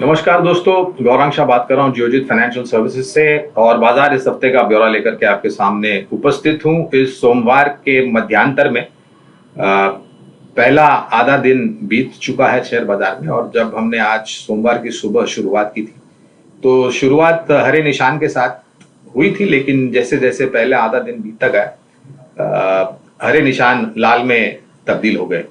नमस्कार दोस्तों, गौरांग शाह बात कर रहा हूँ जियोजित फाइनेंशियल सर्विसेज से। और बाजार इस हफ्ते का ब्यौरा लेकर के आपके सामने उपस्थित हूँ। इस सोमवार के मध्यांतर में पहला आधा दिन बीत चुका है शेयर बाजार में। और जब हमने आज सोमवार की सुबह शुरुआत की थी तो शुरुआत हरे निशान के साथ हुई थी, लेकिन जैसे जैसे पहले आधा दिन बीतता गया हरे निशान लाल में तब्दील हो गए।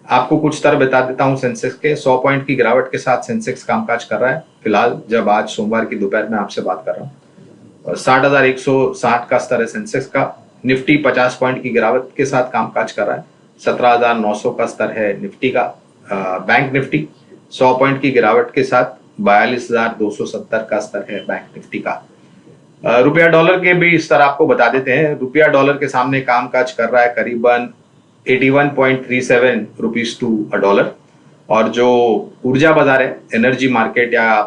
आपको कुछ स्तर बता देता हूं। सेंसेक्स के 100 पॉइंट की गिरावट के साथ सेंसेक्स कामकाज कर रहा है फिलहाल, जब आज सोमवार की दोपहर में आपसे बात कर रहा हूं। 60,160 का स्तर है सेंसेक्स का। निफ्टी 50 पॉइंट की गिरावट के साथ कामकाज कर रहा है। 17,900 का स्तर है निफ्टी का। बैंक निफ्टी 100 पॉइंट की गिरावट के साथ 42,270 का स्तर है बैंक निफ्टी का। रुपया डॉलर के भी स्तर आपको बता देते हैं। रुपया डॉलर के सामने कामकाज कर रहा है करीबन 81.37 रुपीज टू अ डॉलर। और जो ऊर्जा बाजार है, एनर्जी मार्केट या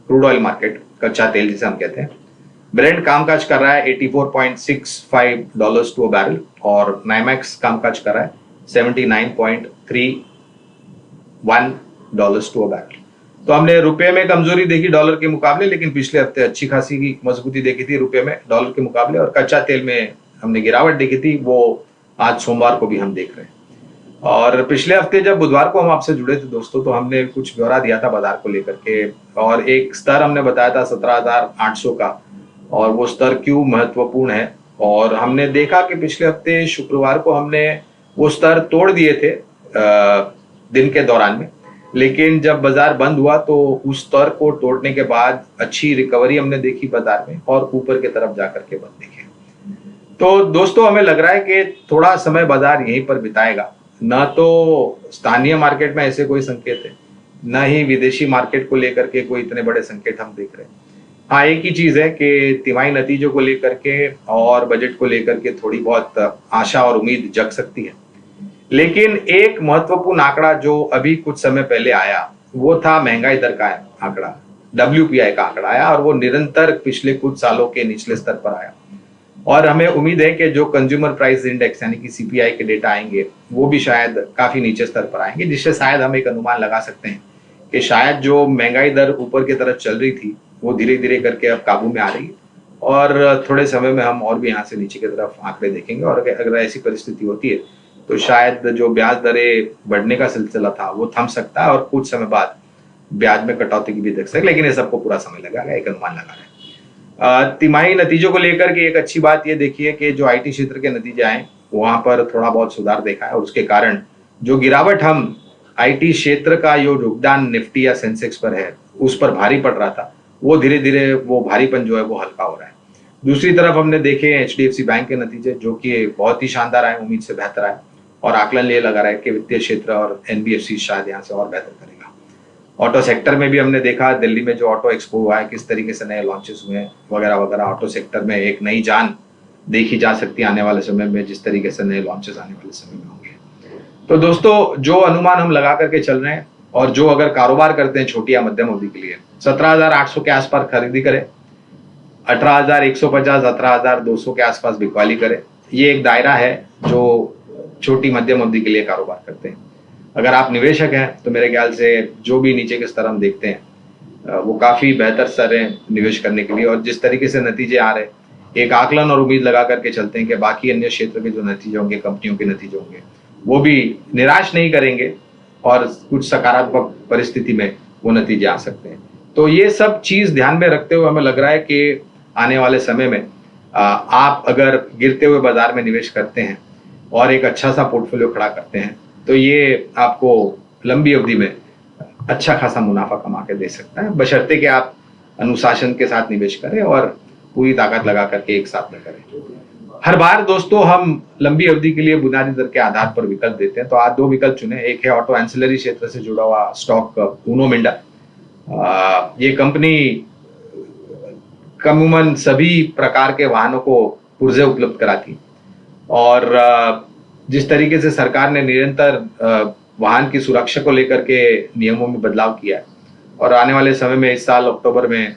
क्रूड ऑयल मार्केट, कच्चा तेल जिसे हम कहते हैं, ब्रेंट कामकाज कर रहा है 84.65 डॉलर्स टू अ बैरल। और नाइमैक्स कामकाज कर रहा है 79.31 डॉलर्स टू अ बैरल। तो हमने रुपए में कमजोरी देखी डॉलर के मुकाबले, लेकिन पिछले हफ्ते अच्छी खासी की मजबूती देखी थी रुपए में डॉलर के मुकाबले। और कच्चा तेल में हमने गिरावट देखी थी, वो आज सोमवार को भी हम देख रहे हैं। और पिछले हफ्ते जब बुधवार को हम आपसे जुड़े थे दोस्तों, तो हमने कुछ ब्यौरा दिया था बाजार को लेकर के, और एक स्तर हमने बताया था 17,800 का। और वो स्तर क्यों महत्वपूर्ण है, और हमने देखा कि पिछले हफ्ते शुक्रवार को हमने वो स्तर तोड़ दिए थे दिन के दौरान में, लेकिन जब बाजार बंद हुआ तो उस स्तर को तोड़ने के बाद अच्छी रिकवरी हमने देखी बाजार में, और ऊपर की तरफ जाकर के बंद देखे। तो दोस्तों, हमें लग रहा है कि थोड़ा समय बाजार यहीं पर बिताएगा। न तो स्थानीय मार्केट में ऐसे कोई संकेत है, न ही विदेशी मार्केट को लेकर के कोई इतने बड़े संकेत हम देख रहे हैं। हाँ, एक ही चीज है कि तिमाही नतीजों को लेकर के और बजट को लेकर के थोड़ी बहुत आशा और उम्मीद जग सकती है। लेकिन एक महत्वपूर्ण आंकड़ा जो अभी कुछ समय पहले आया, वो था महंगाई दर का आंकड़ा। WPI का आंकड़ा आया, और वो निरंतर पिछले कुछ सालों के निचले स्तर पर आया। और हमें उम्मीद है कि जो कंज्यूमर प्राइस इंडेक्स यानी कि CPI के डेटा आएंगे, वो भी शायद काफी नीचे स्तर पर आएंगे, जिससे शायद हम एक अनुमान लगा सकते हैं कि शायद जो महंगाई दर ऊपर की तरफ चल रही थी, वो धीरे धीरे करके अब काबू में आ रही है। और थोड़े समय में हम और भी यहाँ से नीचे की तरफ आंकड़े देखेंगे। और अगर ऐसी परिस्थिति होती है तो शायद जो ब्याज दरें बढ़ने का सिलसिला था वो थम सकता है, और कुछ समय बाद ब्याज में कटौती की भी देख सकते, लेकिन ये सबको पूरा समय लगेगा, एक अनुमान लगा रहे हैं। तिमाही नतीजों को लेकर के एक अच्छी बात ये देखिए कि जो IT क्षेत्र के नतीजे आए, वहां पर थोड़ा बहुत सुधार देखा है, और उसके कारण जो गिरावट हम IT क्षेत्र का जो योगदान निफ्टी या सेंसेक्स पर है उस पर भारी पड़ रहा था, वो धीरे धीरे वो भारीपन जो है वो हल्का हो रहा है। दूसरी तरफ हमने देखे HDFC बैंक के नतीजे, जो कि बहुत ही शानदार आए, उम्मीद से बेहतर आए, और आकलन ये लगा रहा है कि वित्तीय क्षेत्र और NBFC शायद यहाँ से और बेहतर करेगा। ऑटो सेक्टर में भी हमने देखा दिल्ली में जो ऑटो एक्सपो हुआ है, किस तरीके से नए लॉन्चेस हुए हैं वगैरह वगैरह। ऑटो सेक्टर में एक नई जान देखी जा सकती है आने वाले समय में, जिस तरीके से नए लॉन्चेस आने वाले समय में होंगे। तो दोस्तों, जो अनुमान हम लगा करके चल रहे हैं, और जो अगर कारोबार करते हैं छोटी या मध्यम अवधि के लिए, 17,800 के आसपास खरीदी करें, 18,150 18,200 के आसपास बिकवाली करें। ये एक दायरा है जो छोटी मध्यम अवधि के लिए कारोबार करते हैं। अगर आप निवेशक हैं तो मेरे ख्याल से जो भी नीचे के स्तर हम देखते हैं वो काफी बेहतर स्तर है निवेश करने के लिए। और जिस तरीके से नतीजे आ रहे हैं, एक आकलन और उम्मीद लगा करके चलते हैं कि बाकी अन्य क्षेत्र के जो नतीजे होंगे, कंपनियों के नतीजे होंगे, वो भी निराश नहीं करेंगे, और कुछ सकारात्मक परिस्थिति में वो नतीजे आ सकते हैं। तो ये सब चीज ध्यान में रखते हुए हमें लग रहा है कि आने वाले समय में आप अगर गिरते हुए बाजार में निवेश करते हैं और एक अच्छा सा पोर्टफोलियो खड़ा करते हैं, तो ये आपको लंबी अवधि में अच्छा खासा मुनाफा कमा के दे सकता है, बशर्ते कि आप अनुशासन के साथ निवेश करें और पूरी ताकत लगा करके एक साथ न करें। हर बार दोस्तों हम लंबी अवधि के लिए बुनियादी दर के आधार पर विकल्प देते हैं, तो आज दो विकल्प चुने। एक है ऑटो एंसिलरी क्षेत्र से जुड़ा हुआ स्टॉक उनो मिंडा। ये कंपनी कमूमन सभी प्रकार के वाहनों को पुर्जे उपलब्ध कराती, और जिस तरीके से सरकार ने निरंतर वाहन की सुरक्षा को लेकर के नियमों में बदलाव किया है, और आने वाले समय में इस साल अक्टूबर में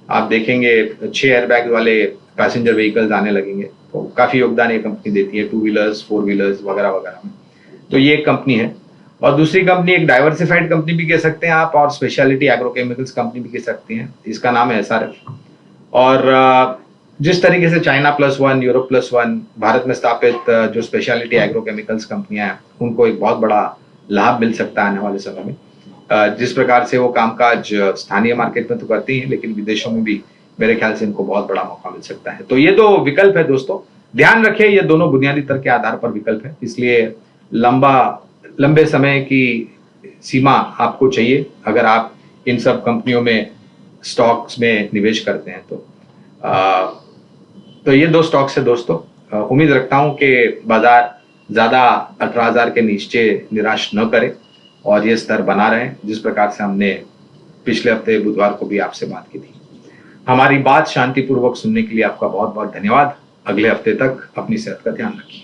आप देखेंगे 6 एयरबैग वाले पैसेंजर व्हीकल्स आने लगेंगे, तो काफी योगदान ये कंपनी देती है 2 व्हीलर्स 4 व्हीलर्स वगैरह वगैरह में। तो ये एक कंपनी है। और दूसरी कंपनी एक डाइवर्सिफाइड कंपनी भी कह सकते हैं आप, और स्पेशलिटी एग्रोकेमिकल्स कंपनी भी कह सकती हैं, इसका नाम है SRF। और जिस तरीके से चाइना +1, यूरोप +1, भारत में स्थापित जो स्पेशलिटी एग्रोकेमिकल्स कंपनियां हैं, उनको एक बहुत बड़ा लाभ मिल सकता है आने वाले समय में। जिस प्रकार से वो कामकाज स्थानीय मार्केट में तो करती हैं, लेकिन विदेशों में भी मेरे ख्याल से इनको बहुत बड़ा मौका मिल सकता है। तो ये दो विकल्प है दोस्तों, ध्यान रखें, ये दोनों बुनियादी तर्क के आधार पर विकल्प है, इसलिए लंबे समय की सीमा आपको चाहिए अगर आप इन सब कंपनियों में स्टॉक्स में निवेश करते हैं। तो ये दो स्टॉक्स है दोस्तों। उम्मीद रखता हूं कि बाजार ज्यादा 18,000 के नीचे निराश न करे और ये स्तर बना रहे, जिस प्रकार से हमने पिछले हफ्ते बुधवार को भी आपसे बात की थी। हमारी बात शांतिपूर्वक सुनने के लिए आपका बहुत बहुत धन्यवाद। अगले हफ्ते तक अपनी सेहत का ध्यान रखिए।